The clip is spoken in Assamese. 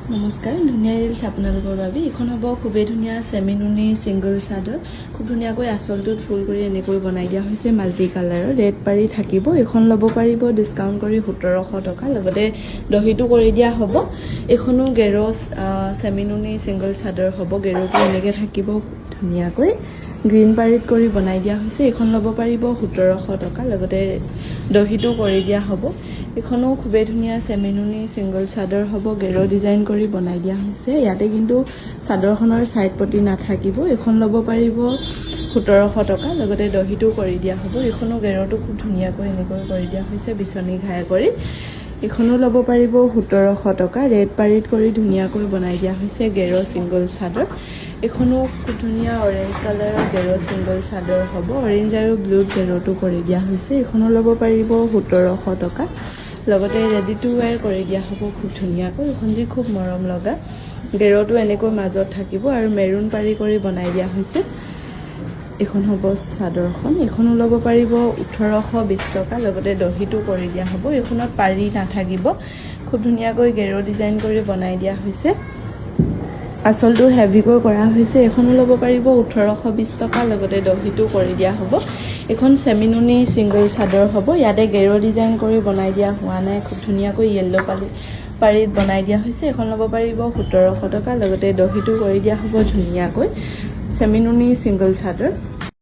নমস্কাৰ ধুনীয়া ৰিলছ আপোনালোকৰ বাবে এখন হ'ব খুবেই ধুনীয়া সেমিনুনি সিংগল চাদৰ খুব ধুনীয়াকৈ আঁচলটোত ফুল কৰি এনেকৈ বনাই দিয়া হৈছে মাল্টি কালাৰৰ ৰেড পাৰি থাকিব এখন ল'ব পাৰিব ডিসকাউন্ট কৰি 1700 টকা লগতে দহিটো কৰি দিয়া হ'ব এখনো গেৰছ সেমিনুনি সিংগল চাদৰ হ'ব গেৰটো এনেকৈ থাকিব ধুনীয়াকৈ গ্ৰীন পাৰিত কৰি বনাই দিয়া হৈছে এখন ল'ব পাৰিব 1700 টকা লগতে দহিটো কৰি দিয়া হ'ব এখনো খুবেই ধুনীয়া সেমিনুনি সিংগল চাদৰ হ'ব গেৰো ডিজাইন কৰি বনাই দিয়া হৈছে ইয়াতে কিন্তু চাদৰখনৰ সাইড পটি নাথাকিব এখন ল'ব পাৰিব 1700 টকা লগতে দহিটো কৰি দিয়া হ'ব এখনো গেৰোটো খুব ধুনীয়াকৈ এনেকৈ কৰি দিয়া হৈছে বিচনী ঘাই কৰি এখনো ল'ব পাৰিব 1700 টকা ৰেড পাৰিত কৰি ধুনীয়াকৈ বনাই দিয়া হৈছে গেৰো সিংগল চাদৰ এখনো খুব ধুনীয়া অৰেঞ্জ কালাৰৰ গেৰো সিংগল চাদৰ হ'ব অৰেঞ্জ আৰু ব্লু গেৰোটো কৰি দিয়া হৈছে এখনো ল'ব পাৰিব 1700 টকা লগতে ৰেডি টু ওয়্যাৰ কৰি দিয়া হ'ব খুব ধুনীয়াকৈ এখন যি খুব মৰম লগা গেৰোটো এনেকৈ মাজত থাকিব আৰু মেৰুন পাৰি কৰি বনাই দিয়া হৈছে এখন হ'ব চাদৰখন এখনো ল'ব পাৰিব 1820 টকা লগতে দহিটো কৰি দিয়া হ'ব এখনত পাৰি নাথাকিব খুব ধুনীয়াকৈ গেৰো ডিজাইন কৰি বনাই দিয়া হৈছে আঁচলটো হেভিকৈ কৰা হৈছে এখনো ল'ব পাৰিব 1820 টকা লগতে দহিটো কৰি দিয়া হ'ব এখন সেমিনুনি সিংগল চাদৰ হ'ব ইয়াতে গেৰো ডিজাইন কৰি বনাই দিয়া হোৱা নাই খুব ধুনীয়াকৈ ইয়েলো পাৰিত বনাই দিয়া হৈছে এখন ল'ব পাৰিব 1700 টকা লগতে দহিটো কৰি দিয়া হ'ব ধুনীয়াকৈ সেমিনুনি সিংগল চাদৰ